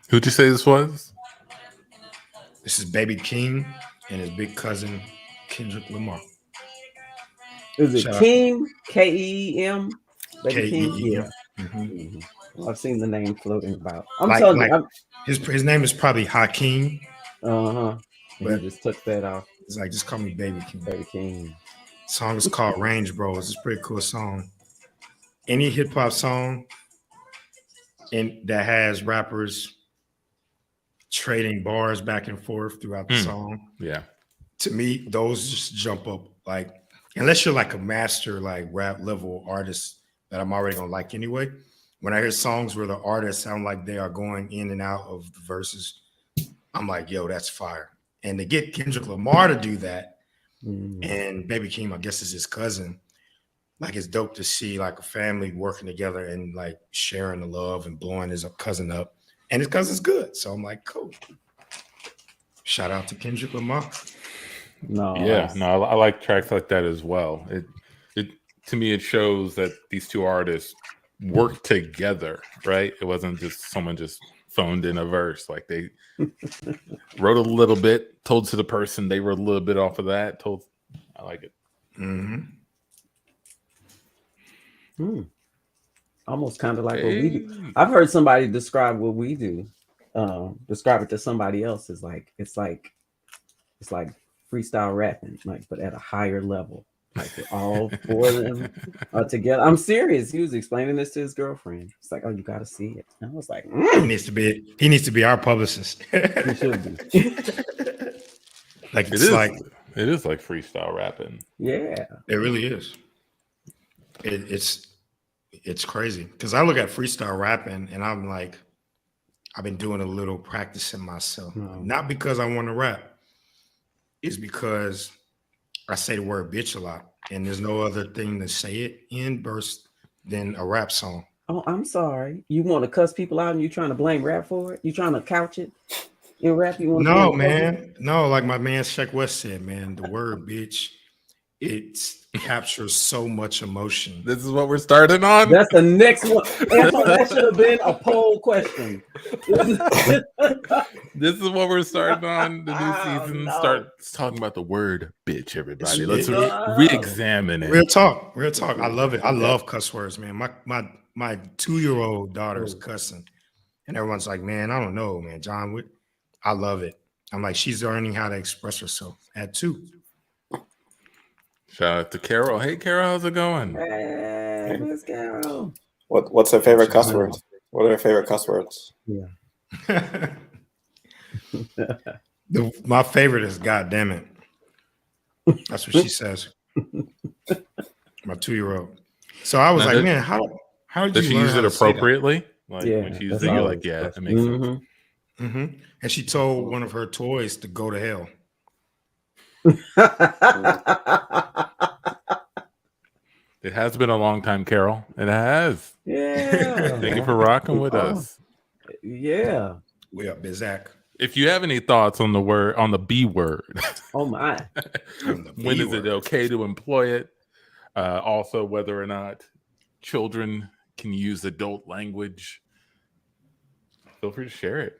Who'd you say this was? This is Baby King and his big cousin Kendrick Lamar. Is it Shout out King? Keem? Baby King? Keem. Yeah. Mm-hmm. Well, I've seen the name floating about. I'm Like telling you. like his name is probably Hakeem, Uh-huh. And he but just took that off. it's like just call me Baby King. Baby King. Song is called Range Bros. It's a pretty cool song. Any hip hop song that has rappers trading bars back and forth throughout the song. Yeah. To me, those just jump up. Like, unless you're like a master, like rap level artist that I'm already gonna like anyway. When I hear songs where the artists sound like they are going in and out of the verses, I'm like, yo, that's fire. And to get Kendrick Lamar to do that, and Baby Keem, I guess, is his cousin. Like, it's dope to see like a family working together and like sharing the love and blowing his cousin up. And his cousin's good. So I'm like, cool. Shout out to Kendrick Lamar. No, I like tracks like that as well. It to me, it shows that these two artists work together, right? It wasn't just someone just phoned in a verse. Like they wrote a little bit, told to the person, they wrote a little bit off of that. I like it. Almost kind of like what we do. I've heard somebody describe what we do. Describe it to somebody else is like it's like freestyle rapping, like but at a higher level. Like all four of them are together. I'm serious. He was explaining this to his girlfriend. It's like, oh, you got to see it. And I was like, he needs to be our publicist. He should be. Like it is like freestyle rapping. Yeah, it really is. It's crazy because I look at freestyle rapping and I'm like, I've been doing a little practicing myself, not because I want to rap. It's because I say the word bitch a lot, and there's no other thing to say it in burst than a rap song. Oh, I'm sorry. You want to cuss people out and you trying to blame rap for it? You trying to couch it in rap? You want No, man. No, like my man Sheck West said, man, the word bitch, it captures so much emotion. This is what we're starting on? That's the next one. Antoine, that should have been a poll question. This is what we're starting on. The new season starts talking about the word bitch, everybody. Let's re-examine it. Real talk. I love it. I love cuss words, man. My 2-year-old daughter's cussing. And everyone's like, man, I don't know, man. John, I love it. I'm like, she's learning how to express herself at 2. Shout out to Carol. Hey, Carol, how's it going? Hey, Miss Carol. What's her favorite cuss words? What are her favorite cuss words? Yeah. My favorite is God damn it. That's what she says. My 2-year-old. So I was like, man, how did she use it appropriately? Like when she used it, you're like, yeah, that makes sense. And she told one of her toys to go to hell. It has been a long time, Carol. It has. Yeah. Thank you for rocking with us. Yeah. We up, Bizak. If you have any thoughts on the B word, oh my, when is it okay to employ it? Also, whether or not children can use adult language, feel free to share it.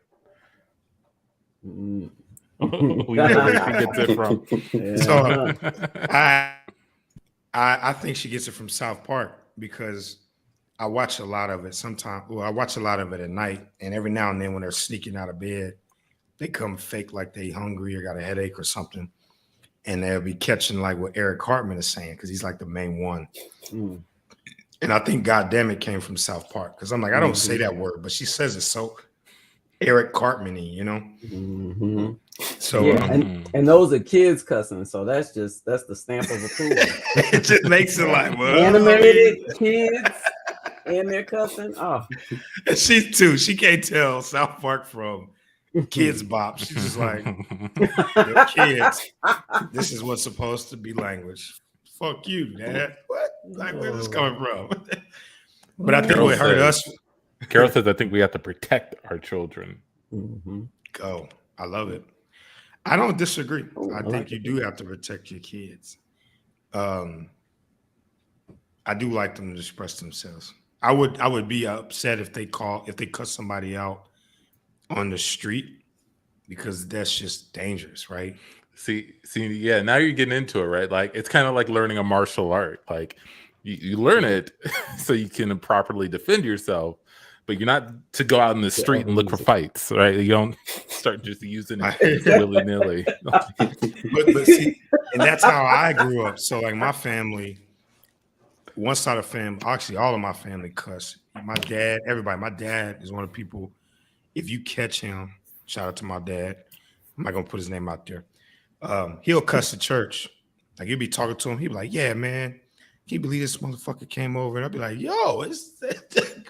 We know where she gets it from. Yeah. So I think she gets it from South Park because I watch a lot of it sometimes. Well, I watch a lot of it at night, and every now and then when they're sneaking out of bed, they come fake like they hungry or got a headache or something, and they'll be catching like what Eric Cartman is saying because he's like the main one. And I think "God damn it" came from South Park because I'm like, I don't say that word, but she says it so Eric Cartman-y, you know. So and those are kids cussing, so that's the stamp of approval. It just makes it like animated kids and they're cussing. Oh, and she can't tell South Park from Kids Bop. She's just like, kids, this is what's supposed to be language. Fuck you, Dad. What? Like, where's this coming from? But I think what hurt us. Carol says, I think we have to protect our children. Go. I love it. I don't disagree. I think you do have to protect your kids. I do like them to express themselves. I would be upset if they cut somebody out on the street, because that's just dangerous, right? See, yeah, now you're getting into it, right? Like, it's kind of like learning a martial art. Like, you learn it so you can properly defend yourself, but you're not to go out in the street and look for fights, right? You don't start just using it willy-nilly. But see, and that's how I grew up. So like my family, one side of family, actually all of my family cuss. My dad, everybody. My dad is one of the people, if you catch him, shout out to my dad. I'm not gonna put his name out there. He'll cuss at church. Like, you'll be talking to him, he'll be like, yeah, man, can you believe this motherfucker came over? And I'll be like, yo,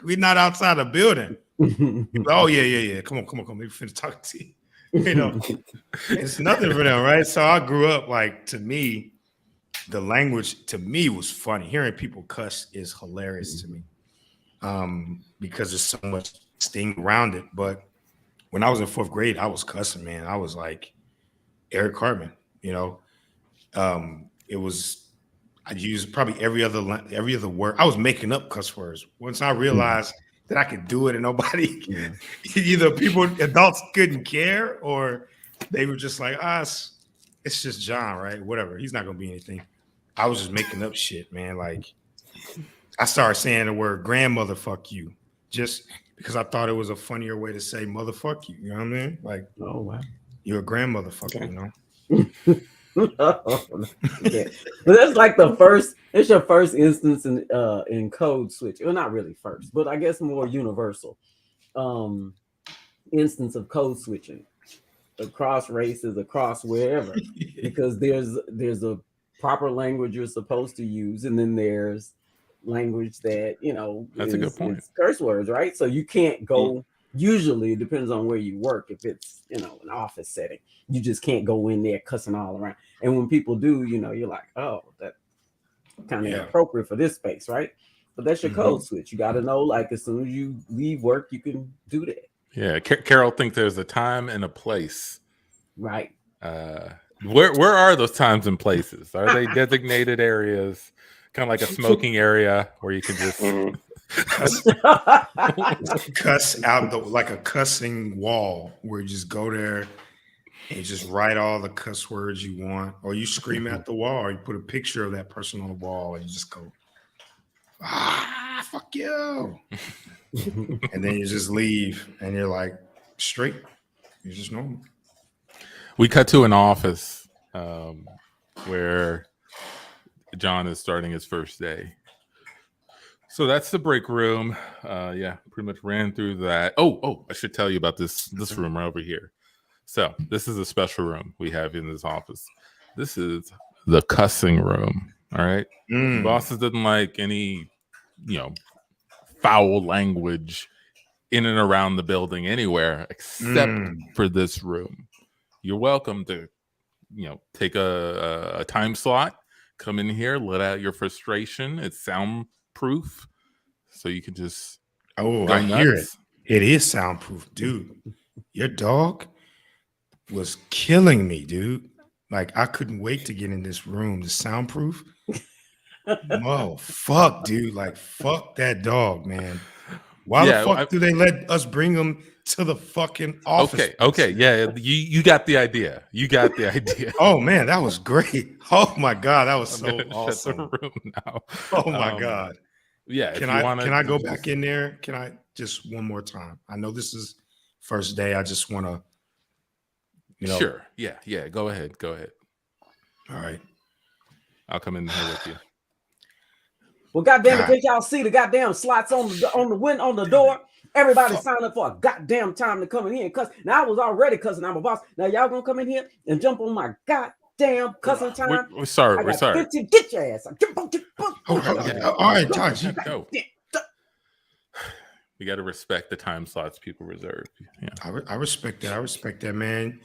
we're not outside the building. Like, oh, yeah. Come on. We finna talk to you. You know, it's nothing for them, right? So I grew up, like, to me, the language to me was funny. Hearing people cuss is hilarious to me, because there's so much sting around it. But when I was in 4th grade, I was cussing, man. I was like Eric Cartman, you know. It was, I used probably every other word. I was making up cuss words. Once I realized that I could do it and nobody, either adults couldn't care, or they were just like, it's just John, right? Whatever. He's not gonna be anything. I was just making up shit, man. Like, I started saying the word grandmother fuck you, just because I thought it was a funnier way to say motherfuck you. You know what I mean? Like, oh wow, you're a grandmother fucker, you know. Yeah. But that's like it's your first instance in code switch. Well, not really first, but I guess more universal instance of code switching across races, across wherever, because there's a proper language you're supposed to use, and then there's language that, you know, that's a good point. It's curse words, right? So you can't go. Usually, it depends on where you work. If it's, you know, an office setting, you just can't go in there cussing all around. And when people do, you know, you're like, oh, that kind of appropriate for this space, right? But that's your code switch. You got to know, like, as soon as you leave work, you can do that. Yeah, Carol thinks there's a time and a place. Right. Where are those times and places? Are they designated areas, kind of like a smoking area where you can just cuss out like a cussing wall, where you just go there and you just write all the cuss words you want, or you scream at the wall, or you put a picture of that person on the wall and you just go, fuck you. And then you just leave and you're like straight. You're just normal. We cut to an office where John is starting his first day. So that's the break room. Yeah, pretty much ran through that. Oh, I should tell you about this room right over here. So this is a special room we have in this office. This is the cussing room. All right. Bosses didn't like any, you know, foul language in and around the building anywhere except for this room. You're welcome to, you know, take a time slot, come in here, let out your frustration. It's soundproof, so you can just I hear it. It is soundproof, dude. Your dog was killing me, dude. Like, I couldn't wait to get in this room. The soundproof. Oh, fuck, dude. Like, fuck that dog, man. Why the fuck do they let us bring him to the fucking office? Okay. Yeah, you got the idea. Oh, man, that was great. Oh, my God. That was so awesome. Shut the room now. Oh, my God. Yeah. Can I go back in there? Can I just one more time? I know this is first day. I just want to, you know. Sure. Yeah. Go ahead. All right. I'll come in here with you. Well, goddamn it, can't y'all see the goddamn slots on the door? Everybody signed up for a goddamn time to come in here and cuss. Now, I was already cussing. I'm a boss. Now y'all gonna come in here and jump on my goddamn cussing time? We're sorry. We're sorry. 15, get your ass. All right, Josh. Go. We got to respect the time slots people reserve. Yeah. I respect that. I respect that, man.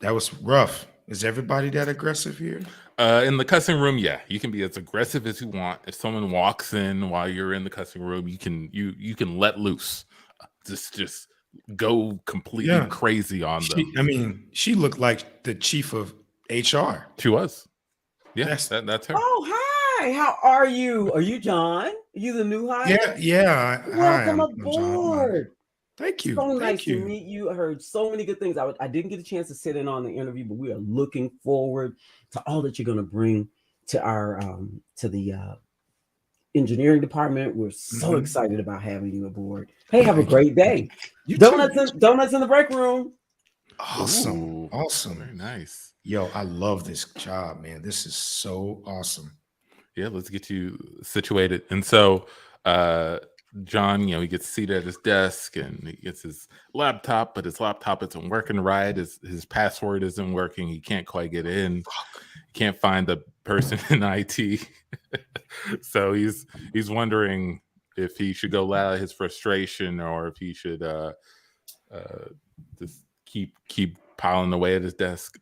That was rough. Is everybody that aggressive here? In the cussing room, yeah, you can be as aggressive as you want. If someone walks in while you're in the cussing room, you can let loose. Just go completely crazy on them. She looked like the chief of HR. She was. Yeah, that's her. Oh, Hi, how are you? Are you John? Are you the new hive? Yeah. Hi, Welcome I'm John. aboard. Thank you. So Thank nice you. to meet you. I heard so many good things. I didn't get a chance to sit in on the interview, but we are looking forward to all that you're going to bring to our to the engineering department. We're so excited about having you aboard. Hey, have a great day. You donuts too. Donuts in the break room. Awesome. Ooh, awesome. Very nice. Yo, I love this job, man. This is so awesome. Yeah, let's get you situated. And so John, he gets seated at his desk and he gets his laptop, but his laptop isn't working right. His password isn't working. He can't quite get in. He can't find the person in IT. So he's wondering if he should go loud his frustration or if he should just keep piling away at his desk.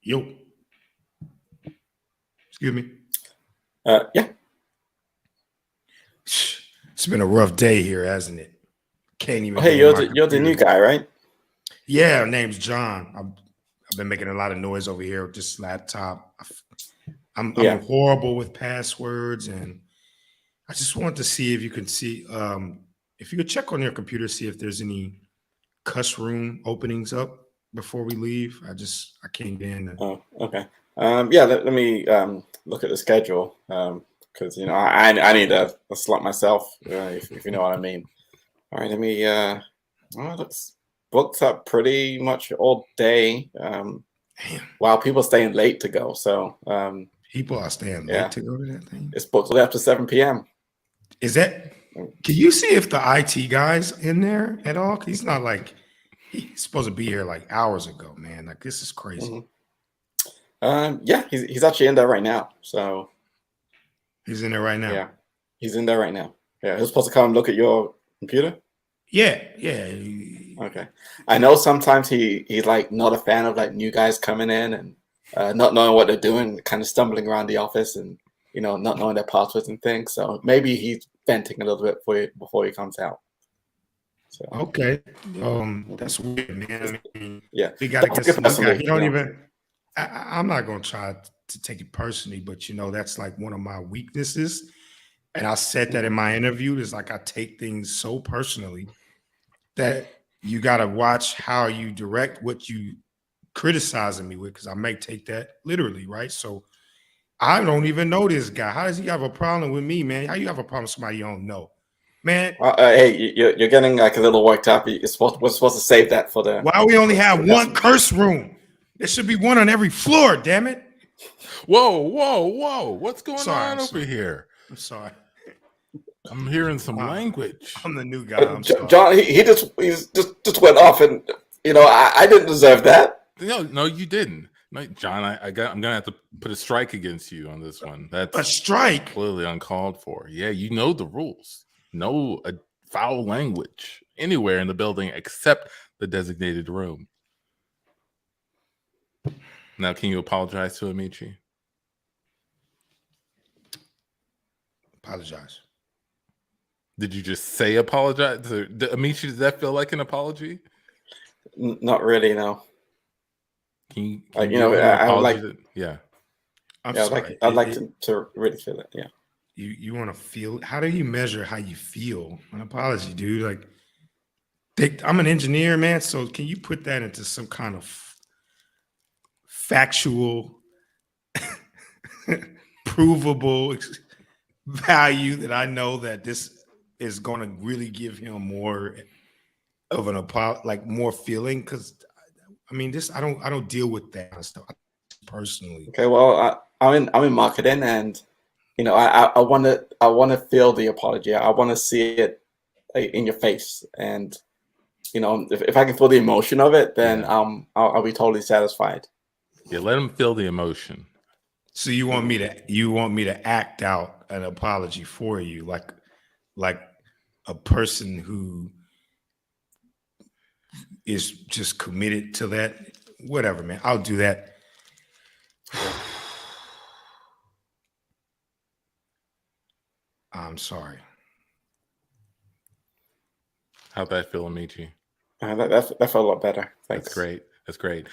Yo. Excuse me. Yeah. It's been a rough day here, hasn't it? Can't even. Hey, you're the new guy, right? Yeah, name's John. I've been making a lot of noise over here with this laptop. I'm horrible with passwords, and I just want to see if you can see if you could check on your computer, see if there's any cuss room openings up before we leave. I can't get in. Oh, okay. Yeah, let me look at the schedule because I need a slot myself, if you know what I mean. All right, let me. Well, it looks booked up pretty much all day. While people staying late to go, so people are staying late to go to that thing. It's booked till after 7 p.m. Is that? Can you see if the IT guy's in there at all? He's not like he's supposed to be here like hours ago, man. Like this is crazy. Yeah, he's actually in there right now. So he's in there right now. Yeah, he's in there right now. Yeah, he's supposed to come look at your computer. Yeah. Okay. I know sometimes he's like not a fan of like new guys coming in and not knowing what they're doing, kind of stumbling around the office and not knowing their passwords and things. So maybe he's venting a little bit before he comes out. So okay, that's weird, man. I mean, yeah, we gotta get some guy. He don't even. I'm not gonna try to take it personally, but that's like one of my weaknesses, and I said that in my interview. Is like I take things so personally that you gotta watch how you direct what you criticizing me with, because I may take that literally, right? So I don't even know this guy. How does he have a problem with me, man? How you have a problem with somebody you don't know? Man, hey, you're getting like a little worked up. We're supposed to save that for the. Why we only have one curse room? There should be one on every floor. Damn it! Whoa! What's going on over here? I'm sorry. I'm hearing some language. I'm the new guy. I'm sorry. John, he just went off, and I didn't deserve that. No, you didn't. No, John, I'm gonna have to put a strike against you on this one. That's a strike. Clearly uncalled for. Yeah, you know the rules. No foul language anywhere in the building except the designated room. Now, can you apologize to Amici? Apologize. Did you just say apologize? Amici, does that feel like an apology? Not really, no. Can I would like. Yeah. I'd like to really feel it. Yeah. You want to feel? How do you measure how you feel? An apology, dude. Like, I'm an engineer, man. So can you put that into some kind of factual, provable value that I know that this is going to really give him more of an apology, like more feeling? Because I mean, I don't deal with that kind of stuff personally. Okay, well, I'm in marketing, and I want to feel the apology. I want to see it in your face, and if I can feel the emotion of it, then I'll be totally satisfied. Yeah, let him feel the emotion. So you want me to act out an apology for you, like a person who is just committed to that? Whatever, man. I'll do that. I'm sorry. How'd that feel, Amici? That felt a lot better. Thanks. That's great. That's great.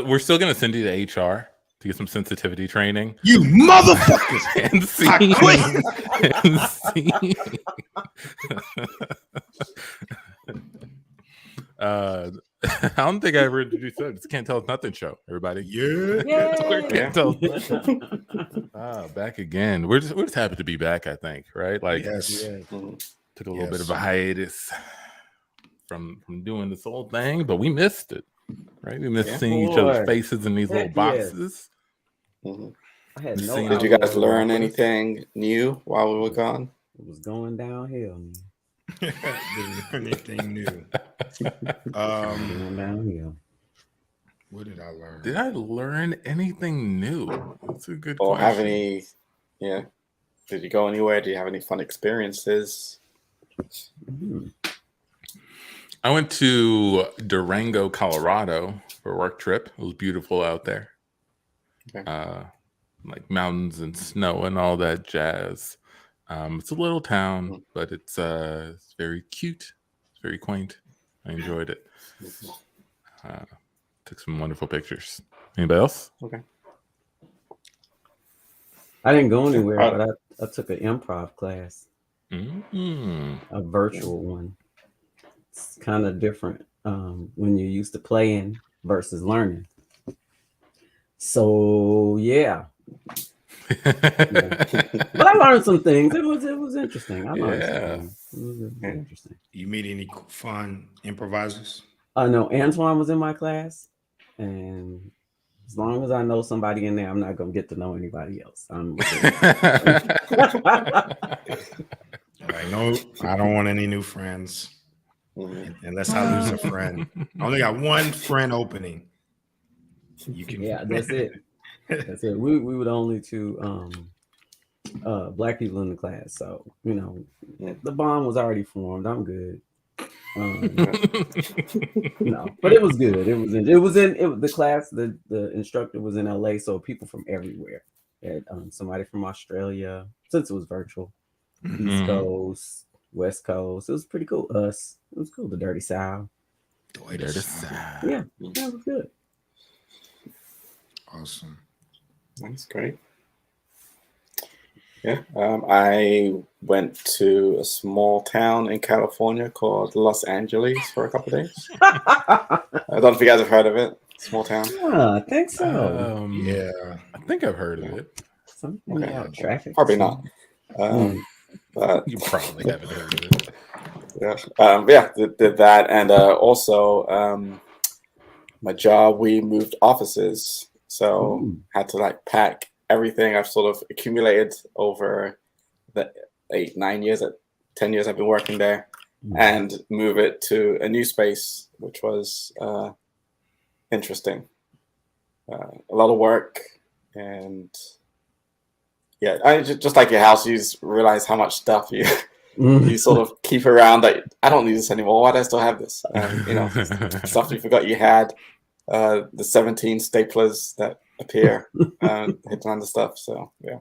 We're still gonna send you to HR to get some sensitivity training. You motherfuckers! And see. I quit. And see. I don't think I ever introduced you. It's Can't Tell Us Nothing show, everybody. Yeah. Can't Tell Us Nothing. Back again. We're just happy to be back, I think, right? Like, Yes. took a little bit of a hiatus from doing this whole thing, but we missed it, right? We missed seeing each other's faces in these little boxes. I had no Did you guys learn anything new while we were gone? It was going downhill. Didn't learn anything new. Going downhill. What did I learn? Did I learn anything new? That's a good Or question. have any? Yeah. Did you go anywhere? Do you have any fun experiences? I went to Durango, Colorado for a work trip. It was beautiful out there. Okay. Like mountains and snow and all that jazz. It's a little town, but it's very cute. It's very quaint. I enjoyed it. Took some wonderful pictures. Anybody else? Okay. I didn't go anywhere, but I took an improv class. Mm-hmm. A virtual one. It's kind of different when you're used to playing versus learning. So yeah. But I learned some things. It was interesting. I learned some things. It was interesting. You meet any fun improvisers? No, Antoine was in my class, and as long as I know somebody in there, I'm not gonna get to know anybody else. I don't want any new friends unless I lose a friend. I only got one friend opening. You can. Yeah, that's it. That's it. We were the only two black people in the class, so the bond was already formed. I'm good. But it was good. It was in the class. The instructor was in LA, so people from everywhere. Had somebody from Australia, since it was virtual. East Coast, West Coast. It was pretty cool. It was cool. The Dirty South. Dirty South. Yeah, it was good. Awesome. That's great. Yeah, I went to a small town in California called Los Angeles for a couple of days. I don't know if you guys have heard of it. Small town. Yeah, I think so. Yeah, I think I've heard of it. Something about traffic. Probably not. But you probably haven't heard of it. Yeah, did that, and also my job. We moved offices, so had to pack everything I've sort of accumulated over the 10 years I've been working there, and move it to a new space, which was interesting. A lot of work, and yeah, I just like your house, you just realize how much stuff you sort of keep around that I don't need this anymore. Why do I still have this? Stuff you forgot you had. The 17 staplers that appear hidden under stuff. So yeah,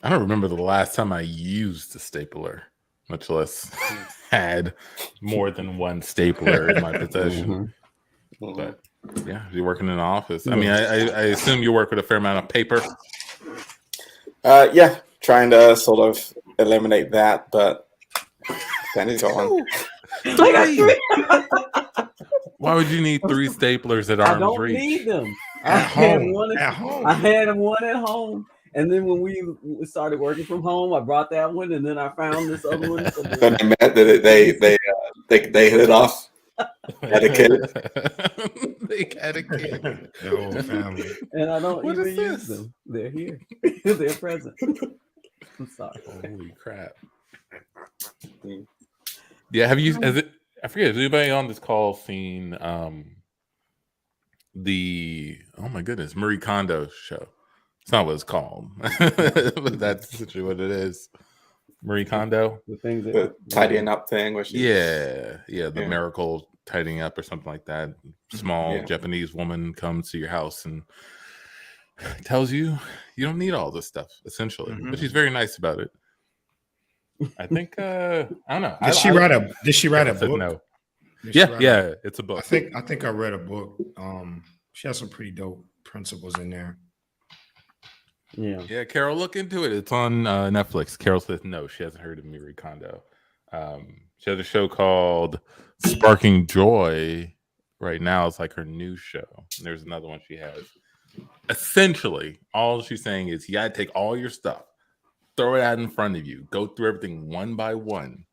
I don't remember the last time I used a stapler, much less had more than one stapler in my possession. But yeah, you're working in an office. I mean, I assume you work with a fair amount of paper. Yeah, trying to sort of eliminate that, but Danny's got one. Why would you need 3 staplers at arm's reach? I don't need them. I had one at home. And then when we started working from home, I brought that one, and then I found this other one. When they met, they hit it off. Had a kid. They had a kid. The whole family. And I don't even use them. They're here. They're present. I'm sorry. Holy crap. Yeah, I forget, has anybody on this call seen the Marie Kondo show? It's not what it's called, but that's essentially what it is. Marie Kondo, the tidying up thing, where the miracle tidying up or something like that. Small Japanese woman comes to your house and tells you you don't need all this stuff, essentially, but she's very nice about it. I think I don't know. Did she write a book? No. Yeah, it's a book. I think I read a book. She has some pretty dope principles in there. Yeah, Carol, look into it. It's on Netflix. Carol says no, she hasn't heard of Marie Kondo. She has a show called Sparking Joy right now. It's like her new show. And there's another one she has. Essentially, all she's saying is you gotta take all your stuff, throw it out in front of you, go through everything one by one.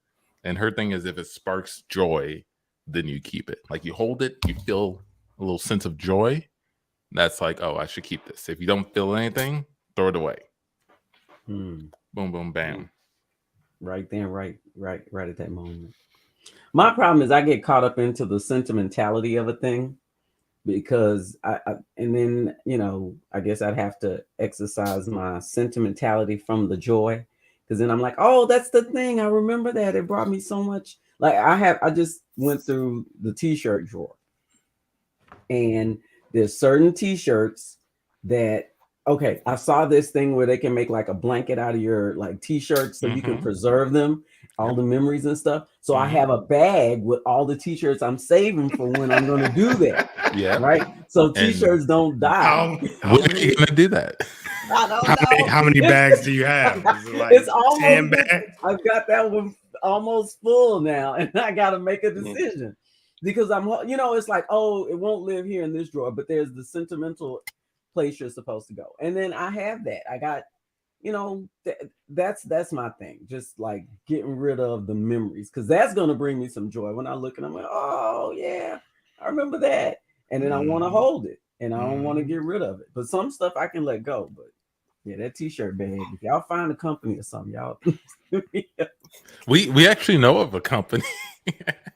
And her thing is if it sparks joy, then you keep it. Like you hold it, you feel a little sense of joy. That's like, oh, I should keep this. If you don't feel anything, throw it away. Boom, boom, bam. Right then, right at that moment. My problem is I get caught up into the sentimentality of a thing because and then, you know, I guess I'd have to exercise my sentimentality from the joy, because then I'm like, oh, that's the thing. I remember that. It brought me so much. Like I just went through the t-shirt drawer, and there's certain t-shirts that, okay, I saw this thing where they can make like a blanket out of your like t-shirts so you can preserve them, all the memories and stuff. So I have a bag with all the t-shirts I'm saving for when I'm going to do that. Yeah. Right. So t-shirts don't die. How are you going to do that? I don't know. How many bags do you have? Is it like it's almost 10 bags? I've got that one almost full now, and I got to make a decision because I'm, you know, it's like, oh, it won't live here in this drawer, but there's the sentimental place you're supposed to go. And then I have that. I got, you know, that's my thing. Just like getting rid of the memories, because that's going to bring me some joy when I look and I'm like, oh yeah, I remember that. And then I want to hold it and I don't want to get rid of it. But some stuff I can let go. But yeah, that t-shirt bag, if y'all find a company or something, y'all we actually know of a company.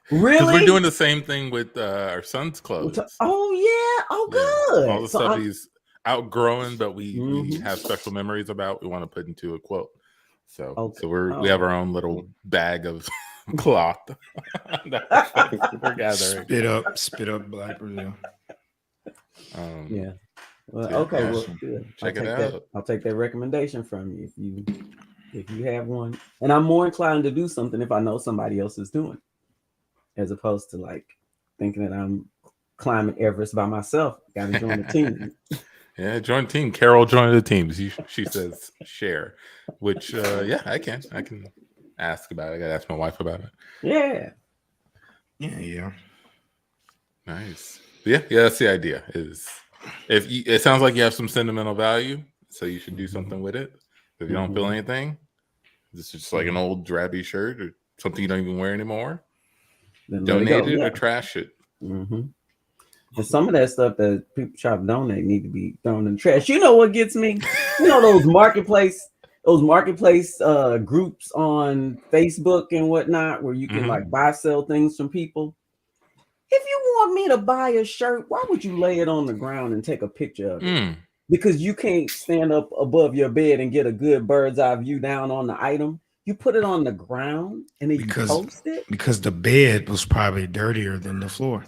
Really? We're doing the same thing with our son's clothes. Oh yeah. Oh good. All the stuff he's outgrowing, but we have special memories about, we want to put into a quote. So we have our own little bag of cloth that we're gathering. Spit up Black Brazil. Yeah. Well, okay. Well, good. Check it out. I'll take that recommendation from you if you have one. And I'm more inclined to do something if I know somebody else is doing it, as opposed to like thinking that I'm climbing Everest by myself. Got to join the team. Yeah, join the team. Carol joined the team. She says share, which I can ask about it. I gotta ask my wife about it. Yeah. Nice. Yeah, that's the idea. Is it sounds like you have some sentimental value, so you should do something with it. If you don't feel anything, this is just like an old drabby shirt or something you don't even wear anymore. Then donate it or trash it. And some of that stuff that people try to donate need to be thrown in the trash. You know what gets me? You know those marketplace groups on Facebook and whatnot, where you can like buy, sell things from people. If you want me to buy a shirt, why would you lay it on the ground and take a picture of it? Because you can't stand up above your bed and get a good bird's eye view down on the item. You put it on the ground and then you post it. Because the bed was probably dirtier than the floor.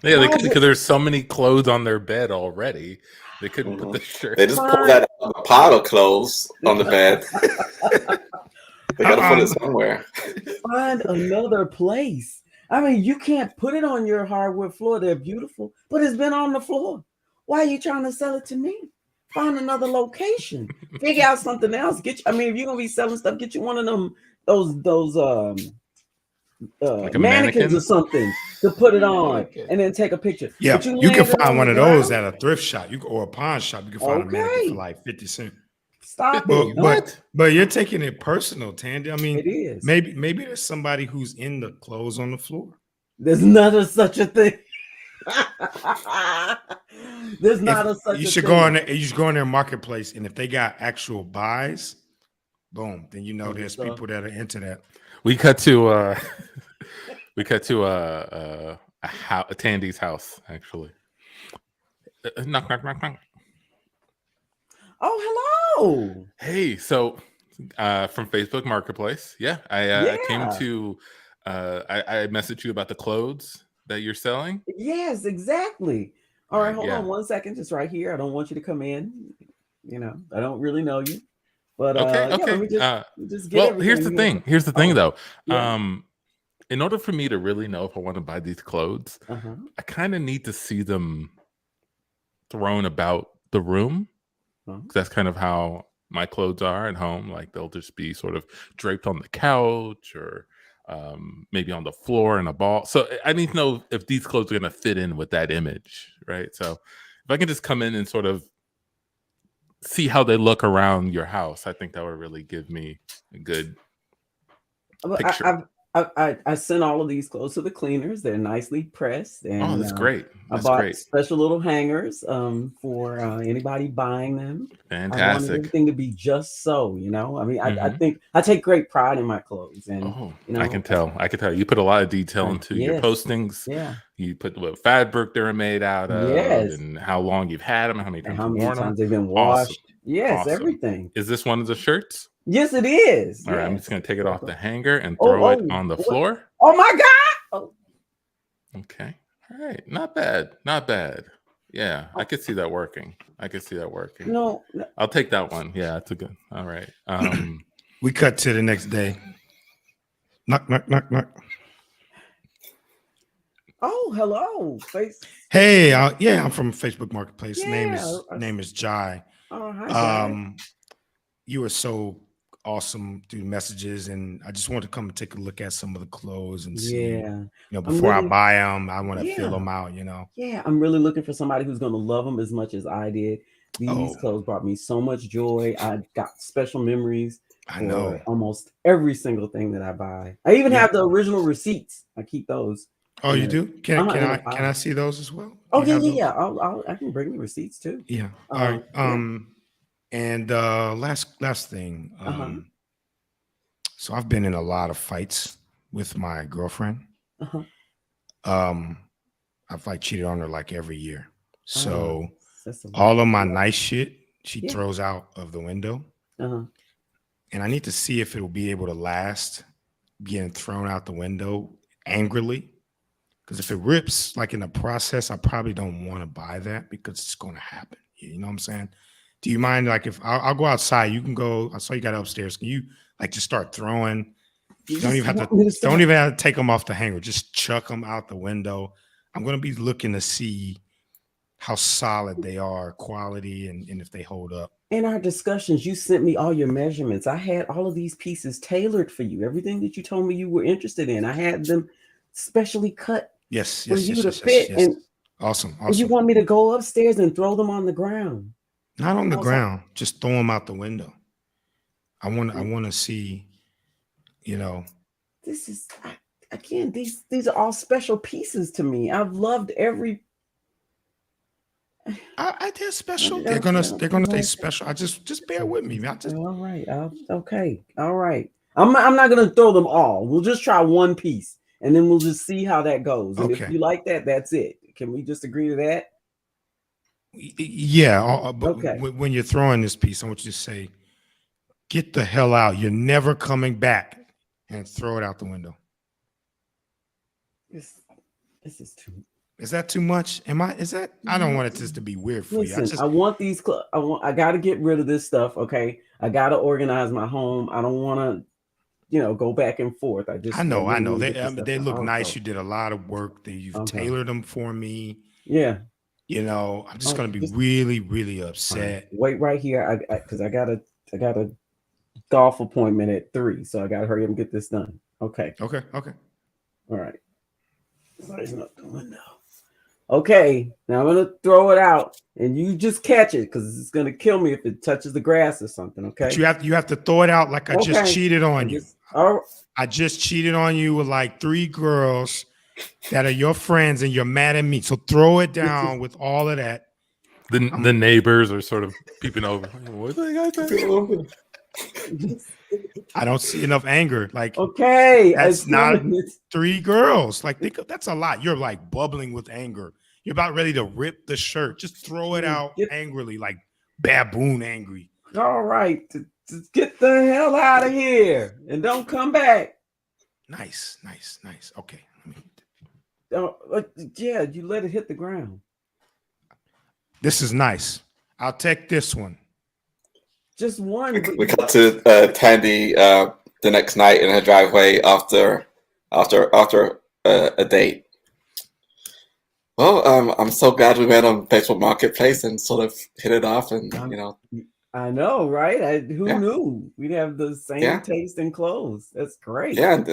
Yeah, because there's so many clothes on their bed already. They couldn't put the shirt. They just pull that pile of clothes on the bed. They gotta put it somewhere. Find another place. I mean, you can't put it on your hardwood floor. They're beautiful, but it's been on the floor. Why are you trying to sell it to me? Find another location. Figure out something else. If you're gonna be selling stuff, get you one of them those like mannequins or something to put it on and then take a picture. Yeah, you can find one of those at a thrift shop, or a pawn shop. You can find a mannequin for like 50 cents. Stop it! But you're taking it personal, Tandy. I mean, it is. Maybe there's somebody who's in the clothes on the floor. There's not such a thing. There's not such a thing. You should go in their marketplace, and if they got actual buys, boom, then you know there's people that are into that. We cut to Tandy's house, actually. Knock, knock, knock, knock. Oh, hello. Hey, so from Facebook Marketplace. Yeah, I came to I messaged you about the clothes that you're selling. Yes, exactly. All right, hold on 1 second, just right here. I don't want you to come in. You know, I don't really know you. But okay. let me just get here's the thing. Here's the thing, though. in order for me to really know if I want to buy these clothes, I kind of need to see them thrown about the room. That's kind of how my clothes are at home. Like they'll just be sort of draped on the couch or maybe on the floor in a ball. So I need to know if these clothes are going to fit in with that image, right? So if I can just come in and sort of see how they look around your house, I think that would really give me a good picture. I sent all of these clothes to the cleaners. They're nicely pressed. And, that's great. That's I bought great. special little hangers for anybody buying them. Fantastic. I wanted everything to be just so, you know. I mean, I think I take great pride in my clothes, and you know, I can tell. You put a lot of detail into your postings. Yeah, you put what fabric they're made out of, and how long you've had them, how many times you've worn them, they've been washed. Awesome. Yes, everything. Is this one of the shirts? Yes, it is. All right, I'm just gonna take it off the hanger and throw it on the floor. Oh my God! Okay. All right. Not bad. Not bad. Yeah, I could see that working. No, I'll take that one. Yeah, that's a good. All right. We cut to the next day. Knock, knock, knock, knock. Oh, hello. Hey, yeah, I'm from Facebook Marketplace. Name is Jai. Oh, hi, Jai. You were so awesome through messages, and I just wanted to come and take a look at some of the clothes and see. You know, before I buy them, I want to feel them out. You know. Yeah, I'm really looking for somebody who's going to love them as much as I did. These clothes brought me so much joy. I got special memories. I know almost every single thing that I buy. I even have the original receipts. I keep those. Oh, you do? Can I see those as well? Oh yeah. I can bring the receipts too. Yeah. All right. And last thing. So I've been in a lot of fights with my girlfriend. I've like cheated on her like every year. So all of my nice shit she throws out of the window. And I need to see if it will be able to last getting thrown out the window angrily. Because if it rips like in the process, I probably don't want to buy that because it's going to happen. You know what I'm saying? Do you mind, like, if I'll go outside, you can go. I saw you got upstairs. Can you like just start throwing? Don't even have to take them off the hanger. Just chuck them out the window. I'm going to be looking to see how solid they are, quality, and if they hold up. In our discussions, you sent me all your measurements. I had all of these pieces tailored for you. Everything that you told me you were interested in, I had them specially cut for you to fit. And awesome. You want me to go upstairs and throw them on the ground? Not on the ground. Just throw them out the window. I want to see. You know, this is again. These are all special pieces to me. I've loved every. They're special. They're gonna stay special. I just bear with me. All right. Okay. All right. I'm not gonna throw them all. We'll just try one piece, and then we'll just see how that goes. And if you like that, that's it. Can we just agree to that? Yeah. But when you're throwing this piece, I want you to say, "Get the hell out! You're never coming back," and throw it out the window. This is too. Is that too much? I don't want it to be weird for you. I want these. I got to get rid of this stuff. Okay. I got to organize my home. I don't want to, go back and forth. I know. They look nice. You did a lot of work. You've tailored them for me. Yeah. I'm just going to be really, really upset. Wait right here. Because I got a golf appointment at 3. So I got to hurry up and get this done. Okay. All right. Raising up the window. Okay, now I'm gonna throw it out, and you just catch it because it's gonna kill me if it touches the grass or something. Okay, but you have to throw it out like I just cheated on you. I just cheated on you with like 3 girls that are your friends, and you're mad at me. So throw it down with all of that. The neighbors are sort of peeping over. What the guy? I don't see enough anger. Like, that's not 3 girls. Like, that's a lot. You're like bubbling with anger. You're about ready to rip the shirt. Just throw it out angrily, like baboon angry. All right, just get the hell out of here and don't come back. Nice. Okay. You let it hit the ground. This is nice. I'll take this one. Just one. We got to Tandy the next night in her driveway after after a date. Well, I'm so glad we met on Facebook Marketplace and sort of hit it off, and I know, right? Who knew we'd have the same taste in clothes? That's great. Yeah,